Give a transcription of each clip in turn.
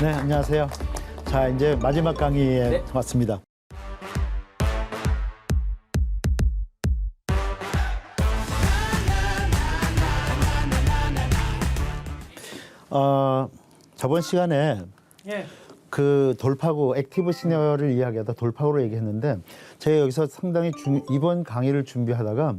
네, 안녕하세요. 자, 이제 마지막 강의에 왔습니다. 저번 시간에 그 돌파구, 액티브 시니어를 이야기하다 돌파구로 얘기했는데 제가 여기서 상당히 이번 강의를 준비하다가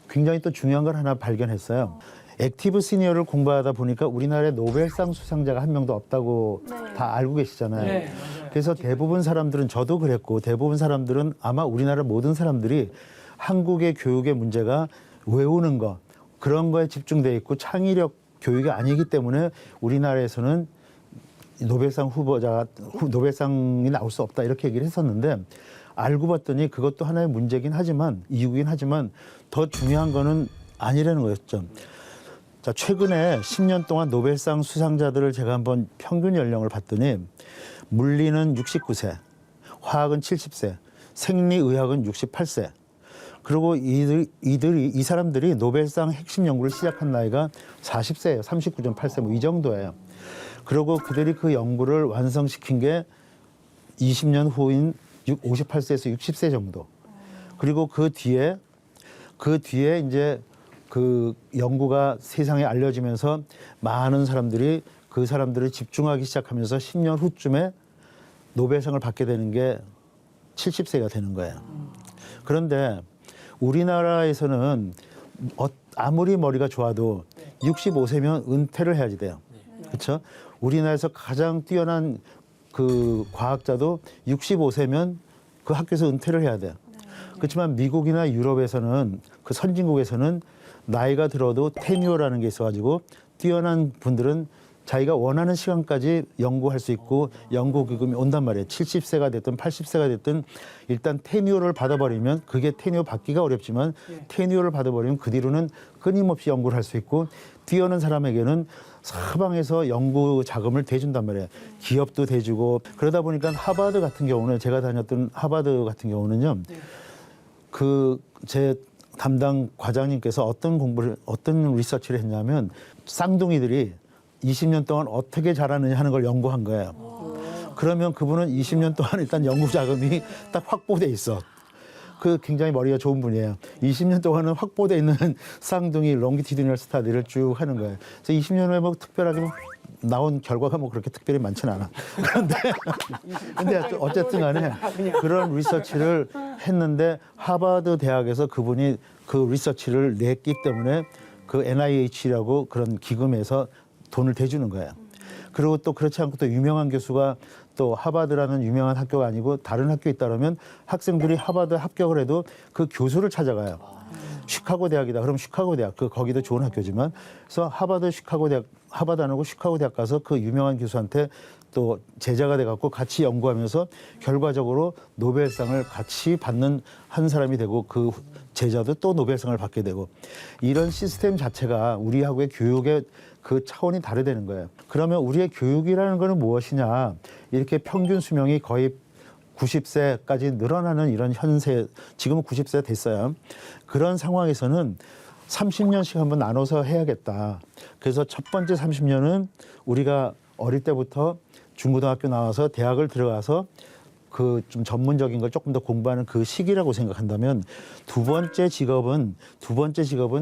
굉장히 또 중요한 걸 하나 발견했어요. 액티브 시니어를 공부하다 보니까 우리나라에 노벨상 수상자가 한 명도 없다고 다 알고 계시잖아요. 네, 그래서 대부분 사람들은, 저도 그랬고 대부분 사람들은 아마 우리나라 모든 사람들이 한국의 교육의 문제가 외우는 거, 그런 거에 집중돼 있고 창의력 교육이 아니기 때문에 우리나라에서는 노벨상 후보자가 노벨상이 나올 수 없다 이렇게 얘기를 했었는데, 알고 봤더니 그것도 하나의 문제긴 하지만, 이유긴 하지만 더 중요한 거는 아니라는 거였죠. 자, 최근에 10년 동안 노벨상 수상자들을 제가 한번 평균 연령을 봤더니 물리는 69세, 화학은 70세, 생리의학은 68세. 그리고 이 사람들이 노벨상 핵심 연구를 시작한 나이가 40세예요. 39.8세 뭐 이 정도예요. 그리고 그들이 그 연구를 완성시킨 게 20년 후인 58세에서 60세 정도. 그리고 그 뒤에 이제 그 연구가 세상에 알려지면서 많은 사람들이 그 사람들을 집중하기 시작하면서 10년 후쯤에 노벨상을 받게 되는 게 70세가 되는 거예요. 그런데 우리나라에서는 아무리 머리가 좋아도 65세면 은퇴를 해야지 돼요. 그렇죠? 우리나라에서 가장 뛰어난 그 과학자도 65세면 그 학교에서 은퇴를 해야 돼요. 그렇지만 미국이나 유럽에서는, 그 선진국에서는 나이가 들어도 테뉴어라는 게 있어가지고 뛰어난 분들은 자기가 원하는 시간까지 연구할 수 있고 연구 기금이 온단 말이에요. 70세가 됐든 80세가 됐든 일단 테뉴어를 받아버리면, 그게 테뉴어 받기가 어렵지만 테뉴어를 받아버리면 그 뒤로는 끊임없이 연구를 할 수 있고, 뛰어난 사람에게는 사방에서 연구 자금을 대준단 말이에요. 기업도 대주고. 그러다 보니까 하버드 같은 경우는, 제가 다녔던 하버드 같은 경우는요, 그 제 담당 과장님께서 어떤 리서치를 했냐면 쌍둥이들이 20년 동안 어떻게 자라느냐 하는 걸 연구한 거예요. 그러면 그분은 20년 동안 일단 연구 자금이 딱 확보돼 있어. 그 굉장히 머리가 좋은 분이에요. 20년 동안은 확보돼 있는 쌍둥이 롱기티디널 스타디를 쭉 하는 거예요. 그래서 20년 후에 뭐 특별하게 뭐 나온 결과가 뭐 그렇게 특별히 많지는 않아. 근데 어쨌든 간에 그런 리서치를 했는데 하버드 대학에서 그분이 그 리서치를 냈기 때문에 그 NIH라고 그런 기금에서 돈을 대주는 거예요. 그리고 또 그렇지 않고 또 유명한 교수가, 또 하버드라는 유명한 학교가 아니고 다른 학교에 있다면 학생들이 하버드 합격을 해도 그 교수를 찾아가요. 시카고 대학이다. 그럼 시카고 대학, 거기도 좋은 학교지만, 그래서 하버드 안 하고 시카고 대학 가서 그 유명한 교수한테 또 제자가 돼갖고 같이 연구하면서 결과적으로 노벨상을 같이 받는 한 사람이 되고, 그 제자도 또 노벨상을 받게 되고, 이런 시스템 자체가 우리하고의 교육의 그 차원이 다르다는 거예요. 그러면 우리의 교육이라는 거는 무엇이냐? 이렇게 평균 수명이 거의 90세까지 늘어나는 이런 현세, 지금은 90세가 됐어요. 그런 상황에서는 30년씩 한번 나눠서 해야겠다. 그래서 첫 번째 30년은 우리가 어릴 때부터 중고등학교 나와서 대학을 들어가서 그 좀 전문적인 걸 조금 더 공부하는 그 시기라고 생각한다면, 두 번째 직업은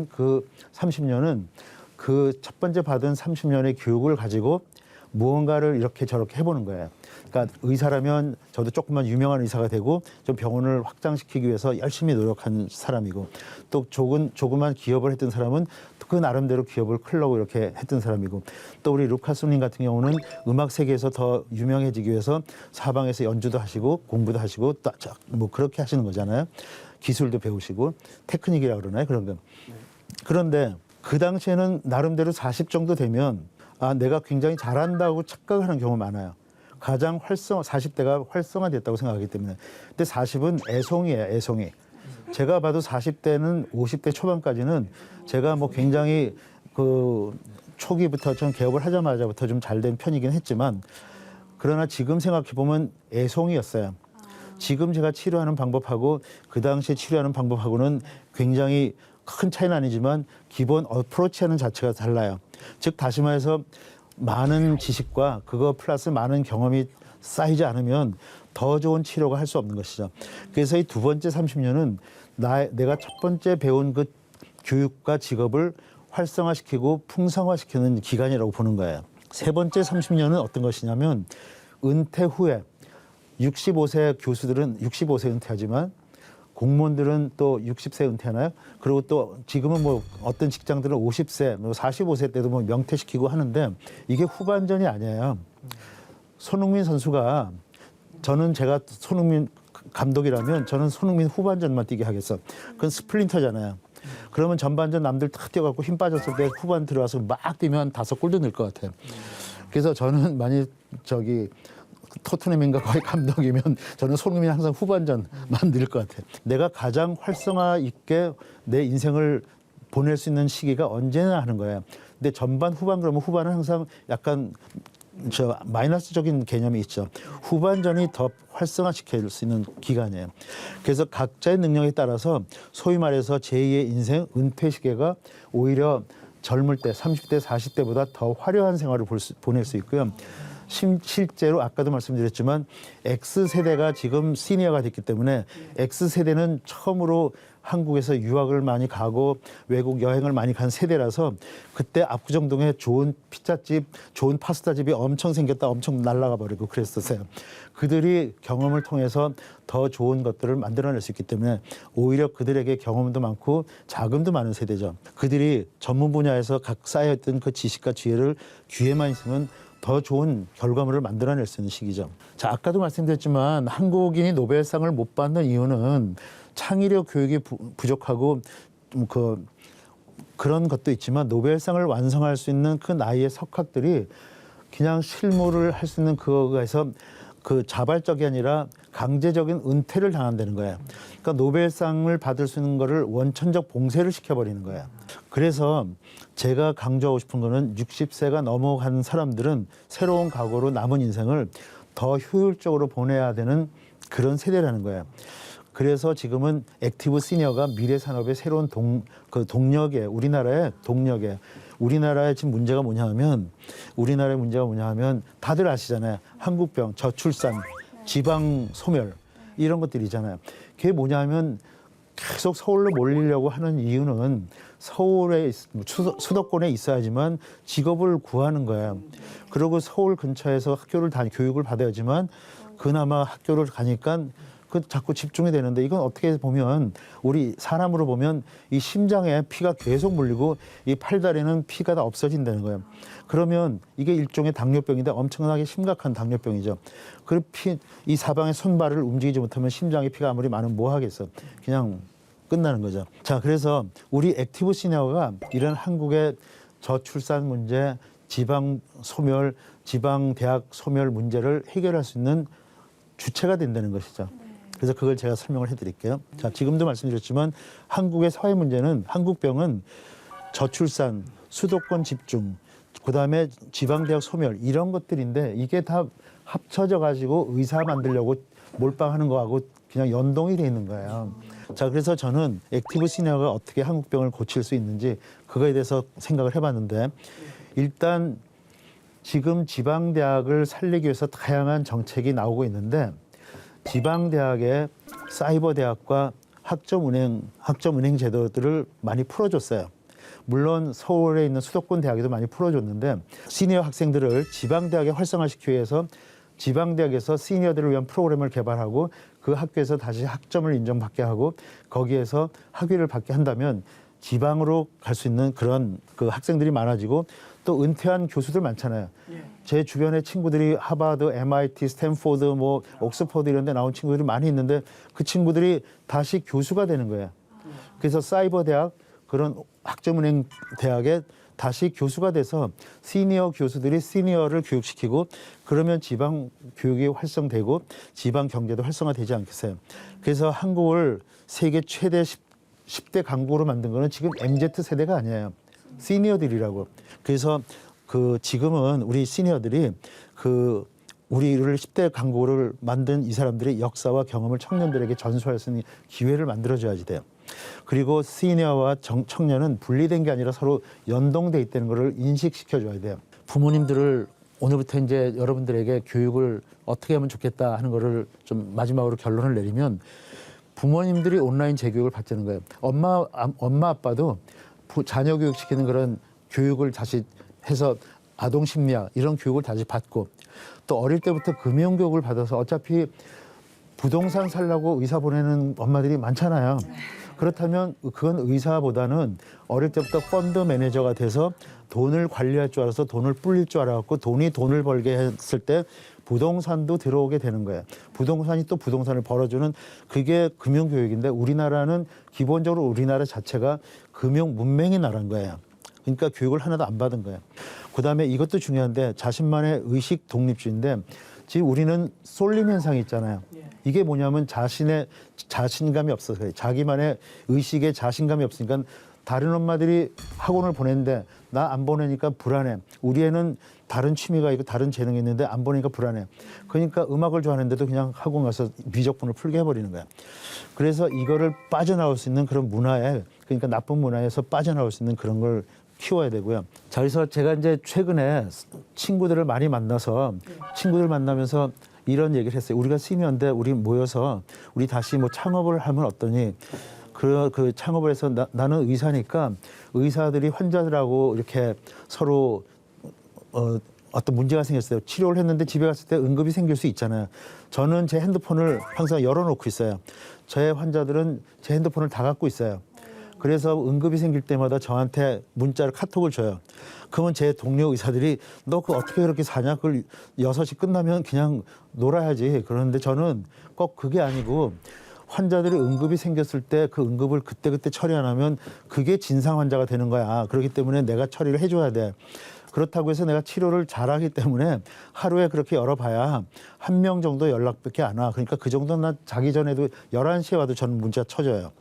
그 30년은 그 첫 번째 받은 30년의 교육을 가지고 무언가를 이렇게 저렇게 해보는 거예요. 그러니까 의사라면 저도 조금만 유명한 의사가 되고 좀 병원을 확장시키기 위해서 열심히 노력한 사람이고, 또 조그만 기업을 했던 사람은 그 나름대로 기업을 크려고 이렇게 했던 사람이고, 또 우리 루카스님 같은 경우는 음악 세계에서 더 유명해지기 위해서 사방에서 연주도 하시고 공부도 하시고 뭐 그렇게 하시는 거잖아요. 기술도 배우시고 테크닉이라고 그러나요? 그런 거. 그런데 그 당시에는 나름대로 40 정도 되면 내가 굉장히 잘한다고 착각하는 경우가 많아요. 가장 40대가 활성화됐다고 생각하기 때문에. 근데 40은 애송이에요, 애송이. 제가 봐도 40대는 50대 초반까지는 제가 뭐 굉장히 그 초기부터 좀 개업을 하자마자부터 좀 잘 된 편이긴 했지만, 그러나 지금 생각해 보면 애송이였어요. 지금 제가 치료하는 방법하고 그 당시에 치료하는 방법하고는 굉장히 큰 차이는 아니지만 기본 어프로치하는 자체가 달라요. 즉 다시 말해서 많은 지식과 그거 플러스 많은 경험이 쌓이지 않으면 더 좋은 치료가 할 수 없는 것이죠. 그래서 이 두 번째 30년은 내가 첫 번째 배운 그 교육과 직업을 활성화시키고 풍성화시키는 기간이라고 보는 거예요. 세 번째 30년은 어떤 것이냐면 은퇴 후에 65세 교수들은 65세 은퇴하지만 공무원들은 또 60세 은퇴하나요? 그리고 또 지금은 뭐 어떤 직장들은 50세, 뭐 45세 때도 뭐 명퇴시키고 하는데 이게 후반전이 아니에요. 손흥민 선수가 제가 손흥민 감독이라면 저는 손흥민 후반전만 뛰게 하겠어. 그건 스플린터잖아요. 그러면 전반전 남들 탁 뛰어갖고 힘 빠졌을 때 후반 들어와서 막 뛰면 5골도 넣을 것 같아요. 그래서 저는 만약 토트넘인가 거의 감독이면 저는 손흥민이 항상 후반전만 넣을 것 같아요. 내가 가장 활성화 있게 내 인생을 보낼 수 있는 시기가 언제나 하는 거예요. 근데 전반, 후반 그러면 후반은 항상 약간 마이너스적인 개념이 있죠. 후반전이 더 활성화시킬 수 있는 기간이에요. 그래서 각자의 능력에 따라서 소위 말해서 제2의 인생 은퇴 시기가 오히려 젊을 때 30대 40대보다 더 화려한 생활을 보낼 수 있고요. 실제로 아까도 말씀드렸지만 X세대가 지금 시니어가 됐기 때문에 X세대는 처음으로 한국에서 유학을 많이 가고 외국 여행을 많이 간 세대라서 그때 압구정동에 좋은 피자집, 좋은 파스타집이 엄청 생겼다 엄청 날아가 버리고 그랬었어요. 그들이 경험을 통해서 더 좋은 것들을 만들어낼 수 있기 때문에 오히려 그들에게 경험도 많고 자금도 많은 세대죠. 그들이 전문 분야에서 각 쌓여있던 그 지식과 지혜를 기회만 있으면 더 좋은 결과물을 만들어낼 수 있는 시기죠. 자, 아까도 말씀드렸지만 한국인이 노벨상을 못 받는 이유는 창의력 교육이 부족하고 좀 그런 것도 있지만 노벨상을 완성할 수 있는 그 나이의 석학들이 그냥 실무를 할 수 있는 그거에서 그 자발적이 아니라 강제적인 은퇴를 당한다는 거예요. 그러니까 노벨상을 받을 수 있는 거를 원천적 봉쇄를 시켜버리는 거예요. 그래서 제가 강조하고 싶은 거는 60세가 넘어간 사람들은 새로운 각오로 남은 인생을 더 효율적으로 보내야 되는 그런 세대라는 거예요. 그래서 지금은 액티브 시니어가 미래 산업의 새로운 동력에 우리나라의 지금 문제가 뭐냐 하면 다들 아시잖아요. 한국병, 저출산, 지방 소멸 이런 것들이잖아요. 그게 뭐냐 하면 계속 서울로 몰리려고 하는 이유는 서울에 수도권에 있어야지만 직업을 구하는 거예요. 그리고 서울 근처에서 교육을 받아야지만 그나마 학교를 가니까 자꾸 집중이 되는데 이건 어떻게 보면 우리 사람으로 보면 이 심장에 피가 계속 몰리고 이 팔다리는 피가 다 없어진다는 거예요. 그러면 이게 일종의 당뇨병인데 엄청나게 심각한 당뇨병이죠. 이 사방의 손발을 움직이지 못하면 심장에 피가 아무리 많으면 뭐 하겠어. 그냥 끝나는 거죠. 자, 그래서 우리 액티브 시니어가 이런 한국의 저출산 문제, 지방 소멸, 지방 대학 소멸 문제를 해결할 수 있는 주체가 된다는 것이죠. 그래서 그걸 제가 설명을 해드릴게요. 자, 지금도 말씀드렸지만 한국의 사회 문제는 한국병은 저출산, 수도권 집중, 그다음에 지방대학 소멸 이런 것들인데 이게 다 합쳐져 가지고 의사 만들려고 몰빵하는 거하고 그냥 연동이 돼 있는 거예요. 자, 그래서 저는 액티브 시니어가 어떻게 한국병을 고칠 수 있는지 그거에 대해서 생각을 해봤는데 일단 지금 지방대학을 살리기 위해서 다양한 정책이 나오고 있는데 지방대학의 사이버대학과 학점은행 제도들을 많이 풀어줬어요. 물론 서울에 있는 수도권 대학에도 많이 풀어줬는데 시니어 학생들을 지방대학에 활성화시키기 위해서 지방대학에서 시니어들을 위한 프로그램을 개발하고 그 학교에서 다시 학점을 인정받게 하고 거기에서 학위를 받게 한다면 지방으로 갈 수 있는 그런 그 학생들이 많아지고 또 은퇴한 교수들 많잖아요. 제 주변에 친구들이 하버드, MIT, 스탠포드, 뭐 옥스퍼드 이런 데 나온 친구들이 많이 있는데 그 친구들이 다시 교수가 되는 거예요. 그래서 사이버 대학 그런 학점은행 대학에 다시 교수가 돼서 시니어 교수들이 시니어를 교육시키고 그러면 지방 교육이 활성되고 지방 경제도 활성화되지 않겠어요. 그래서 한국을 세계 최대 10대 강국으로 만든 거는 지금 MZ세대가 아니에요. 시니어들이라고. 그래서 지금은 우리 시니어들이 우리를 10대 강국을 만든 이 사람들의 역사와 경험을 청년들에게 전수할 수 있는 기회를 만들어줘야지 돼요. 그리고 시니어와 청년은 분리된 게 아니라 서로 연동돼 있다는 것을 인식시켜줘야 돼요. 부모님들을 오늘부터 이제 여러분들에게 교육을 어떻게 하면 좋겠다 하는 거를 좀 마지막으로 결론을 내리면 부모님들이 온라인 재교육을 받자는 거예요. 엄마 아빠도 자녀 교육시키는 그런 교육을 다시 해서 아동 심리학 이런 교육을 다시 받고 또 어릴 때부터 금융 교육을 받아서 어차피 부동산 살려고 의사 보내는 엄마들이 많잖아요. 그렇다면 그건 의사보다는 어릴 때부터 펀드 매니저가 돼서 돈을 관리할 줄 알아서 돈을 불릴 줄 알아갖고 돈을 벌게 했을 때 부동산도 들어오게 되는 거예요. 부동산이 또 부동산을 벌어주는 그게 금융교육인데 우리나라는 기본적으로 우리나라 자체가 금융 문맹의 나라인 거예요. 그러니까 교육을 하나도 안 받은 거예요. 그다음에 이것도 중요한데 자신만의 의식 독립주의인데 지금 우리는 쏠림 현상이 있잖아요. 이게 뭐냐면 자신의 자신감이 없어서 자기만의 의식에 자신감이 없으니까 다른 엄마들이 학원을 보냈는데 나 안 보내니까 불안해. 우리 애는 다른 취미가 있고 다른 재능이 있는데 안 보내니까 불안해. 그러니까 음악을 좋아하는데도 그냥 학원 가서 미적분을 풀게 해버리는 거야. 그래서 이거를 빠져나올 수 있는 그런 문화에 그러니까 나쁜 문화에서 빠져나올 수 있는 그런 걸 키워야 되고요. 자, 그래서 제가 이제 최근에 친구들을 많이 만나서 친구들 만나면서 이런 얘기를 했어요. 우리가 시니어인데 우리 모여서 우리 다시 뭐 창업을 하면 어떠니? 그 창업을 해서 나는 의사니까 의사들이 환자들하고 이렇게 서로 어떤 문제가 생겼어요. 치료를 했는데 집에 갔을 때 응급이 생길 수 있잖아요. 저는 제 핸드폰을 항상 열어놓고 있어요. 제 환자들은 제 핸드폰을 다 갖고 있어요. 그래서 응급이 생길 때마다 저한테 문자를 카톡을 줘요. 그러면 제 동료 의사들이 너 그 어떻게 그렇게 사냐? 그걸 6시 끝나면 그냥 놀아야지. 그러는데 저는 꼭 그게 아니고 환자들이 응급이 생겼을 때 그 응급을 그때그때 처리 안 하면 그게 진상 환자가 되는 거야. 그렇기 때문에 내가 처리를 해줘야 돼. 그렇다고 해서 내가 치료를 잘하기 때문에 하루에 그렇게 열어봐야 1명 정도 연락밖에 안 와. 그러니까 그 정도는 나 자기 전에도 11시에 와도 저는 문자 쳐줘요.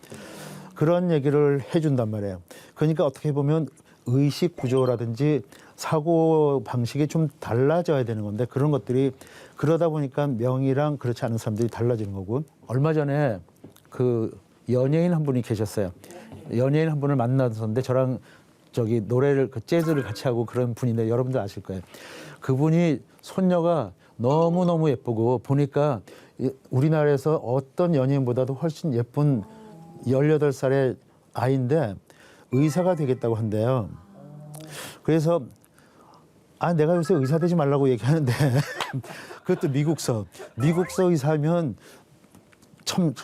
그런 얘기를 해준단 말이에요. 그러니까 어떻게 보면 의식 구조라든지 사고 방식이 좀 달라져야 되는 건데 그런 것들이 그러다 보니까 명의랑 그렇지 않은 사람들이 달라지는 거고. 얼마 전에 그 연예인 한 분이 계셨어요. 연예인 한 분을 만났었는데 저랑 저기 노래를 그 재즈를 같이 하고 그런 분인데 여러분들 아실 거예요. 그분이 손녀가 너무너무 예쁘고 보니까 우리나라에서 어떤 연예인보다도 훨씬 예쁜 18살의 아이인데 의사가 되겠다고 한대요. 그래서 내가 요새 의사 되지 말라고 얘기하는데 그것도 미국서 의사면 참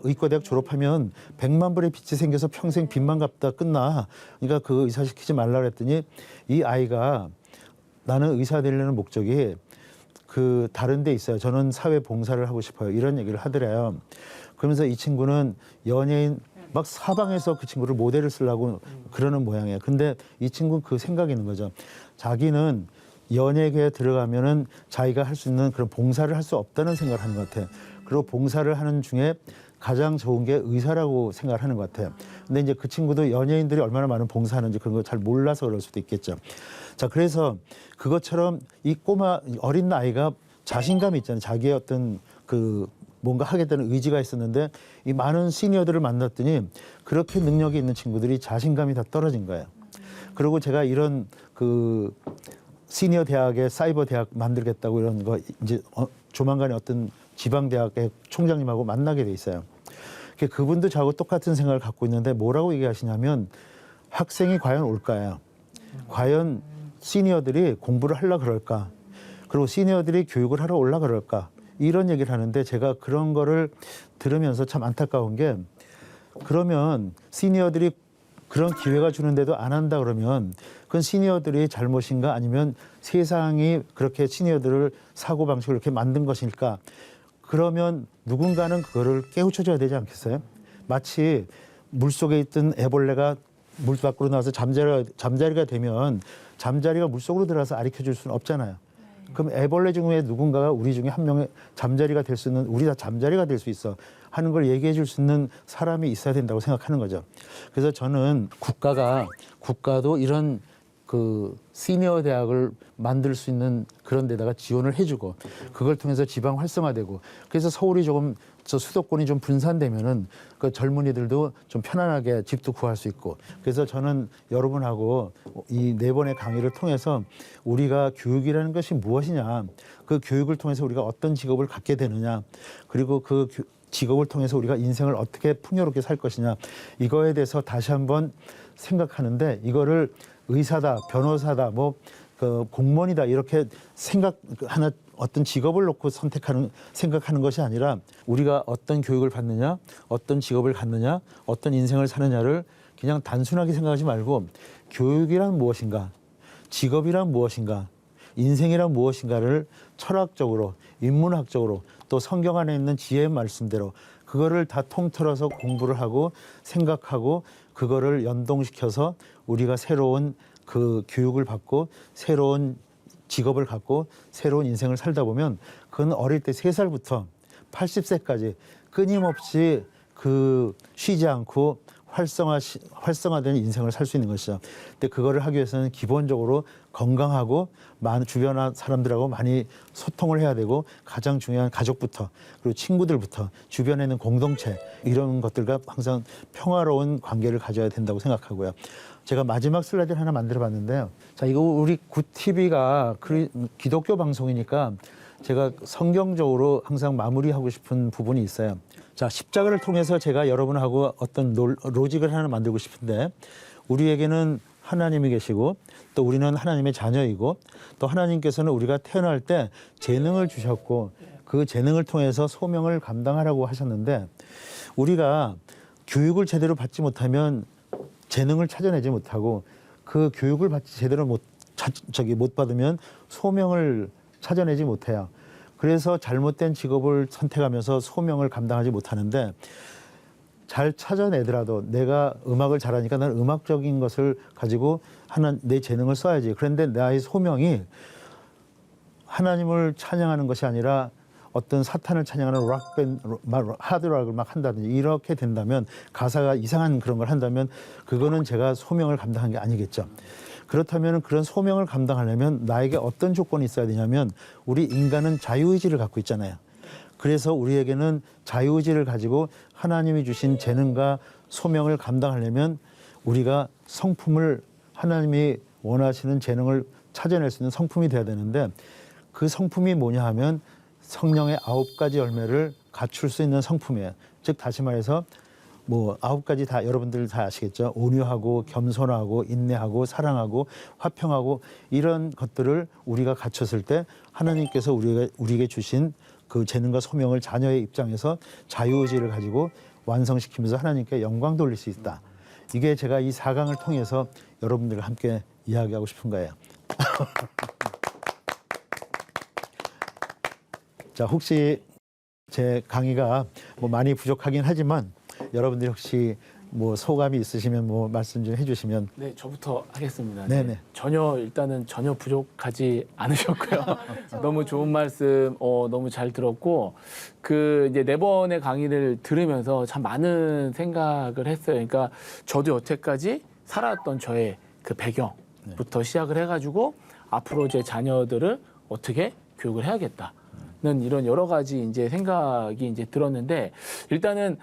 의과대학 졸업하면 100만 불의 빚이 생겨서 평생 빚만 갚다 끝나. 그러니까 그 의사 시키지 말라 그랬더니 이 아이가 나는 의사 되려는 목적이 그 다른 데 있어요. 저는 사회 봉사를 하고 싶어요. 이런 얘기를 하더래요. 그러면서 이 친구는 연예인 막 사방에서 그 친구를 모델을 쓰려고 그러는 모양이에요. 근데 이 친구는 그 생각이 있는 거죠. 자기는 연예계에 들어가면은 자기가 할 수 있는 그런 봉사를 할 수 없다는 생각을 하는 것 같아요. 그리고 봉사를 하는 중에 가장 좋은 게 의사라고 생각을 하는 것 같아요. 근데 이제 그 친구도 연예인들이 얼마나 많은 봉사하는지 그런 거 잘 몰라서 그럴 수도 있겠죠. 자, 그래서 그것처럼 이 꼬마 어린 아이가 자신감이 있잖아요. 자기의 어떤 그 뭔가 하겠다는 의지가 있었는데 이 많은 시니어들을 만났더니 그렇게 능력이 있는 친구들이 자신감이 다 떨어진 거예요. 그리고 제가 이런 그 시니어 대학에 사이버 대학 만들겠다고 이런 거 이제 조만간에 어떤 지방 대학의 총장님하고 만나게 돼 있어요. 그분도 저하고 똑같은 생각을 갖고 있는데 뭐라고 얘기하시냐면 학생이 과연 올까요? 과연 시니어들이 공부를 하려 그럴까? 그리고 시니어들이 교육을 하러 올라 그럴까? 이런 얘기를 하는데 제가 그런 거를 들으면서 참 안타까운 게 그러면 시니어들이 그런 기회가 주는데도 안 한다 그러면 그건 시니어들이 잘못인가 아니면 세상이 그렇게 시니어들을 사고방식을 이렇게 만든 것일까? 그러면 누군가는 그거를 깨우쳐줘야 되지 않겠어요? 마치 물속에 있던 애벌레가 물 밖으로 나와서 잠자리가 되면 잠자리가 물속으로 들어가서 아리켜줄 수는 없잖아요. 그럼 애벌레 중에 누군가가 우리 중에 한 명의 잠자리가 될 수 있는 우리 다 잠자리가 될 수 있어 하는 걸 얘기해 줄 수 있는 사람이 있어야 된다고 생각하는 거죠. 그래서 저는 국가도 이런 그 시니어 대학을 만들 수 있는 그런 데다가 지원을 해주고 그걸 통해서 지방 활성화되고 그래서 서울이 조금 저 수도권이 좀 분산되면은 그 젊은이들도 좀 편안하게 집도 구할 수 있고. 그래서 저는 여러분하고 이 4번의 강의를 통해서 우리가 교육이라는 것이 무엇이냐, 그 교육을 통해서 우리가 어떤 직업을 갖게 되느냐, 그리고 그 직업을 통해서 우리가 인생을 어떻게 풍요롭게 살 것이냐, 이거에 대해서 다시 한번 생각하는데, 이거를 의사다, 변호사다, 뭐 그 공무원이다 이렇게 생각하나 어떤 직업을 놓고 생각하는 것이 아니라, 우리가 어떤 교육을 받느냐, 어떤 직업을 갖느냐, 어떤 인생을 사느냐를 그냥 단순하게 생각하지 말고, 교육이란 무엇인가, 직업이란 무엇인가, 인생이란 무엇인가를 철학적으로, 인문학적으로, 또 성경 안에 있는 지혜의 말씀대로 그거를 다 통틀어서 공부를 하고 생각하고, 그거를 연동시켜서 우리가 새로운 그 교육을 받고 새로운 직업을 갖고 새로운 인생을 살다 보면, 그건 어릴 때 3살부터 80세까지 끊임없이 그 쉬지 않고 활성화된 인생을 살 수 있는 것이죠. 근데 그거를 하기 위해서는 기본적으로 건강하고 많은 주변 사람들하고 많이 소통을 해야 되고, 가장 중요한 가족부터, 그리고 친구들부터, 주변에 있는 공동체, 이런 것들과 항상 평화로운 관계를 가져야 된다고 생각하고요. 제가 마지막 슬라이드를 하나 만들어 봤는데요. 자, 이거 우리 굿TV가 기독교 방송이니까 제가 성경적으로 항상 마무리하고 싶은 부분이 있어요. 자, 십자가를 통해서 제가 여러분하고 어떤 로직을 하나 만들고 싶은데, 우리에게는 하나님이 계시고, 또 우리는 하나님의 자녀이고, 또 하나님께서는 우리가 태어날 때 재능을 주셨고, 그 재능을 통해서 소명을 감당하라고 하셨는데, 우리가 교육을 제대로 받지 못하면 재능을 찾아내지 못하고, 그 교육을 제대로 못 받으면 소명을 찾아내지 못해요. 그래서 잘못된 직업을 선택하면서 소명을 감당하지 못하는데, 잘 찾아내더라도 내가 음악을 잘하니까 나는 음악적인 것을 가지고 내 재능을 써야지. 그런데 나의 소명이 하나님을 찬양하는 것이 아니라 어떤 사탄을 찬양하는 하드락을 막 한다든지 이렇게 된다면, 가사가 이상한 그런 걸 한다면, 그거는 제가 소명을 감당한 게 아니겠죠. 그렇다면 그런 소명을 감당하려면 나에게 어떤 조건이 있어야 되냐면, 우리 인간은 자유의지를 갖고 있잖아요. 그래서 우리에게는 자유의지를 가지고 하나님이 주신 재능과 소명을 감당하려면, 우리가 성품을, 하나님이 원하시는 재능을 찾아낼 수 있는 성품이 돼야 되는데, 그 성품이 뭐냐 하면 성령의 9가지 열매를 갖출 수 있는 성품이에요. 즉 다시 말해서 뭐 9가지 다 여러분들 다 아시겠죠. 온유하고 겸손하고 인내하고 사랑하고 화평하고, 이런 것들을 우리가 갖췄을 때 하나님께서 우리에게 주신 그 재능과 소명을 자녀의 입장에서 자유의지를 가지고 완성시키면서 하나님께 영광 돌릴 수 있다. 이게 제가 이 4강을 통해서 여러분들과 함께 이야기하고 싶은 거예요. 자, 혹시 제 강의가 뭐 많이 부족하긴 하지만 여러분들이 혹시 뭐 소감이 있으시면 뭐 말씀 좀 해주시면. 네, 저부터 하겠습니다. 네네. 일단은 전혀 부족하지 않으셨고요. 너무 좋은 말씀 너무 잘 들었고, 그 이제 4번의 강의를 들으면서 참 많은 생각을 했어요. 그러니까 저도 여태까지 살아왔던 저의 그 배경부터 시작을 해가지고 앞으로 제 자녀들을 어떻게 교육을 해야겠다는 이런 여러 가지 이제 생각이 이제 들었는데, 일단은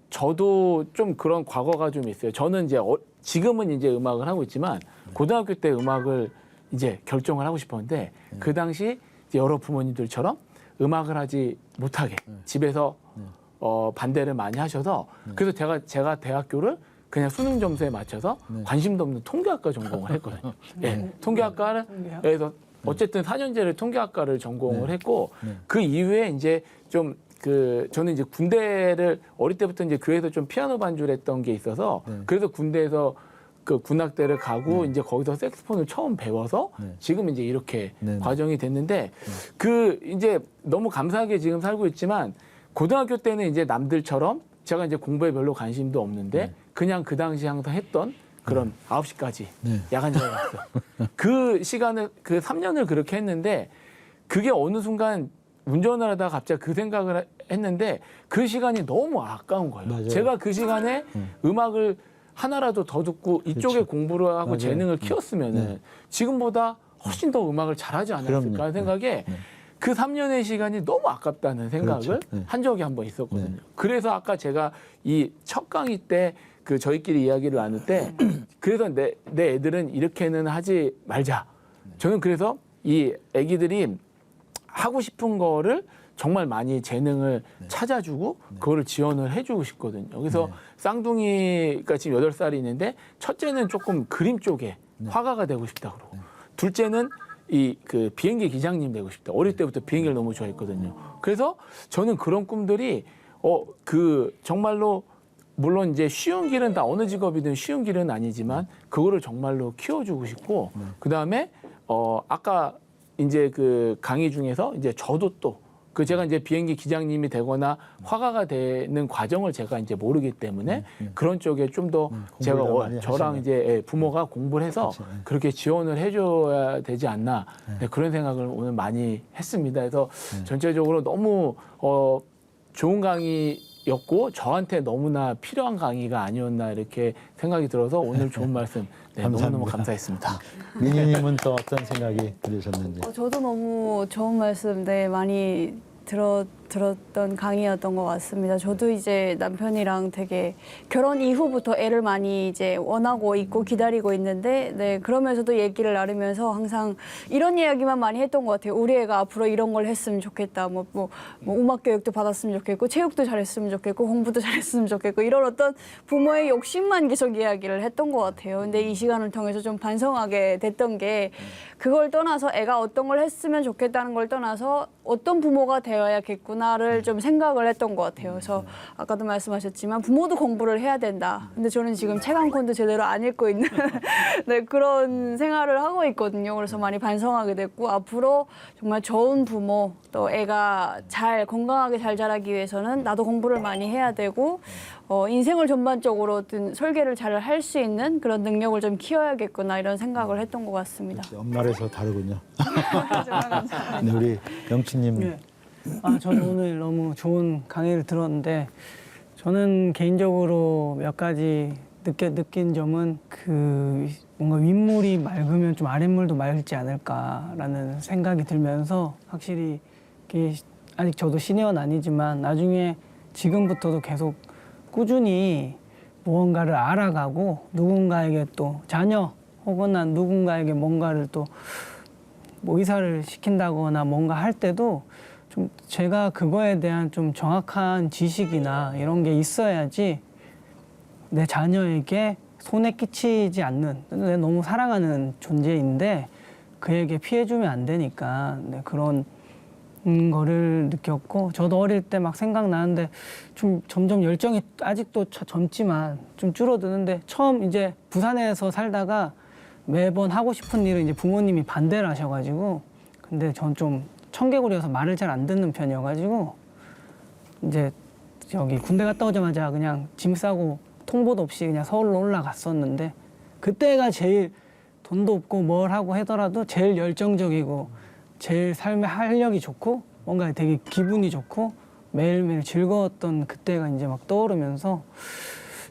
저도 좀 그런 과거가 좀 있어요. 저는 이제 지금은 이제 음악을 하고 있지만, 고등학교 때 음악을 이제 결정을 하고 싶었는데, 그 당시 이제 여러 부모님들처럼 음악을 하지 못하게 집에서 반대를 많이 하셔서, 그래서 제가 대학교를 그냥 수능 점수에 맞춰서 관심도 없는 통계학과 전공을 했거든요. 예, 통계학과에서 어쨌든 4년제를 통계학과를 전공을 했고, 그 이후에 이제 좀 저는 이제 군대를 어릴 때부터 이제 교회에서 좀 피아노 반주를 했던 게 있어서, 그래서 군대에서 그 군악대를 가고 이제 거기서 색소폰을 처음 배워서 지금 이제 이렇게 과정이 됐는데, 그 이제 너무 감사하게 지금 살고 있지만, 고등학교 때는 이제 남들처럼 제가 이제 공부에 별로 관심도 없는데 그냥 그 당시 항상 했던 그런 9시까지 야간제를 했어요. 그 시간을, 그 3년을 그렇게 했는데, 그게 어느 순간 운전을 하다가 갑자기 그 생각을 했는데, 그 시간이 너무 아까운 거예요. 맞아요. 제가 그 시간에 음악을 하나라도 더 듣고 이쪽에 그렇죠. 공부를 하고 맞아요. 재능을 키웠으면은 지금보다 훨씬 더 음악을 잘하지 않았을까 하는 생각에, 그 3년의 시간이 너무 아깝다는 생각을 그렇죠. 네. 한 적이 한 번 있었거든요. 네. 그래서 아까 제가 이 첫 강의 때 그 저희끼리 이야기를 나눌 때 그래서 내 애들은 이렇게는 하지 말자. 저는 그래서 이 애기들이 하고 싶은 거를 정말 많이 재능을 찾아주고 그거를 지원을 해주고 싶거든요. 그래서 쌍둥이가 지금 8살이 있는데 첫째는 조금 그림 쪽에 화가가 되고 싶다 그러고 둘째는 이 그 비행기 기장님 되고 싶다. 어릴 때부터 비행기를 너무 좋아했거든요. 그래서 저는 그런 꿈들이 그 정말로 물론 이제 쉬운 길은 다 어느 직업이든 쉬운 길은 아니지만 그거를 정말로 키워주고 싶고 그 다음에 아까 이제 그 강의 중에서 이제 저도 또 그 제가 이제 비행기 기장님이 되거나 화가가 되는 과정을 제가 이제 모르기 때문에 그런 쪽에 좀 더 제가 많이 저랑 하시네. 이제 부모가 공부를 해서 그렇죠. 네. 그렇게 지원을 해줘야 되지 않나 네, 그런 생각을 오늘 많이 했습니다. 그래서 전체적으로 너무 좋은 강의였고 저한테 너무나 필요한 강의가 아니었나 이렇게 생각이 들어서 오늘 좋은 말씀 네, 너무너무 감사합니다. 감사했습니다. 민희님은 또 어떤 생각이 들으셨는지. 저도 너무 좋은 말씀 많이 들었던 강의였던 것 같습니다. 저도 이제 남편이랑 되게 결혼 이후부터 애를 많이 이제 원하고 있고 기다리고 있는데, 그러면서도 얘기를 나누면서 항상 이런 이야기만 많이 했던 것 같아요. 우리 애가 앞으로 이런 걸 했으면 좋겠다. 뭐 음악 교육도 받았으면 좋겠고, 체육도 잘했으면 좋겠고, 공부도 잘했으면 좋겠고, 이런 어떤 부모의 욕심만 계속 이야기를 했던 것 같아요. 근데 이 시간을 통해서 좀 반성하게 됐던 게, 그걸 떠나서 애가 어떤 걸 했으면 좋겠다는 걸 떠나서 어떤 부모가 되어야겠구나를 좀 생각을 했던 것 같아요. 그래서 아까도 말씀하셨지만 부모도 공부를 해야 된다. 근데 저는 지금 책 한 권도 제대로 안 읽고 있는 그런 생활을 하고 있거든요. 그래서 많이 반성하게 됐고, 앞으로 정말 좋은 부모, 또 애가 건강하게 잘 자라기 위해서는 나도 공부를 많이 해야 되고, 인생을 전반적으로 어떤 설계를 잘 할 수 있는 그런 능력을 좀 키워야겠구나 이런 생각을 했던 것 같습니다. 엄마라서 다르군요. 정말 감사합니다. 네, 우리 영치님. 네. 저는 오늘 너무 좋은 강의를 들었는데, 저는 개인적으로 몇 가지 느낀 점은 뭔가 윗물이 맑으면 좀 아랫물도 맑지 않을까라는 생각이 들면서, 확실히 아직 저도 시니어는 아니지만 나중에 지금부터도 계속 꾸준히 무언가를 알아가고 누군가에게 또 자녀 혹은 누군가에게 뭔가를 또 뭐 의사를 시킨다거나 뭔가 할 때도 좀 제가 그거에 대한 좀 정확한 지식이나 이런 게 있어야지 내 자녀에게 손에 끼치지 않는, 내가 너무 사랑하는 존재인데 그에게 피해주면 안 되니까 그런 거를 느꼈고, 저도 어릴 때 막 생각나는데 좀 점점 열정이 아직도 젊지만 좀 줄어드는데, 처음 이제 부산에서 살다가 매번 하고 싶은 일을 이제 부모님이 반대를 하셔가지고, 근데 전 좀 청개구리여서 말을 잘 안 듣는 편이어가지고 이제 저기 군대 갔다 오자마자 그냥 짐 싸고 통보도 없이 그냥 서울로 올라갔었는데, 그때가 제일 돈도 없고 뭘 하고 하더라도 제일 열정적이고 제일 삶의 활력이 좋고 뭔가 되게 기분이 좋고 매일매일 즐거웠던 그때가 이제 막 떠오르면서,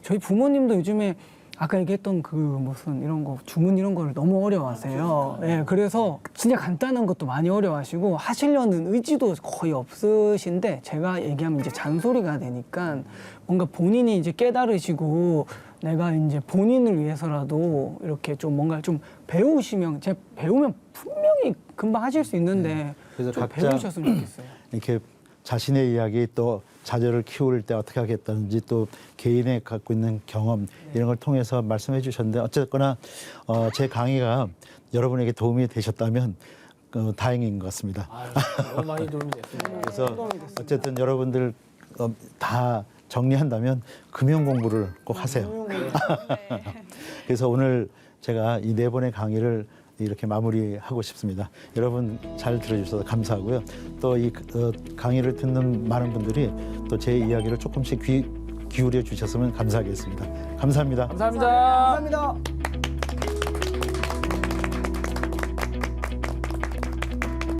저희 부모님도 요즘에 아까 얘기했던 무슨 이런 거 주문 이런 걸 너무 어려워하세요. 예, 그래서 진짜 간단한 것도 많이 어려워하시고 하시려는 의지도 거의 없으신데, 제가 얘기하면 이제 잔소리가 되니까 뭔가 본인이 이제 깨달으시고 내가 이제 본인을 위해서라도 이렇게 좀 뭔가 좀 배우시면, 제가 배우면 분명히 금방 하실 수 있는데 그래서 좀 각자 배우셨으면 좋겠어요. 이렇게 자신의 이야기, 또 자녀를 키울 때 어떻게 하겠다는지, 또 개인의 갖고 있는 경험 이런 걸 통해서 말씀해 주셨는데, 어쨌거나 제 강의가 여러분에게 도움이 되셨다면 다행인 것 같습니다. 너무 많이 도움이 됐습니다. 그래서 어쨌든 여러분들 다 정리한다면 금융 공부를 꼭 하세요. 그래서 오늘 제가 이 4번의 강의를 이렇게 마무리하고 싶습니다. 여러분 잘 들어주셔서 감사하고요. 또 이 강의를 듣는 많은 분들이 또 제 이야기를 조금씩 귀 기울여 주셨으면 감사하겠습니다. 감사합니다. 감사합니다. 감사합니다.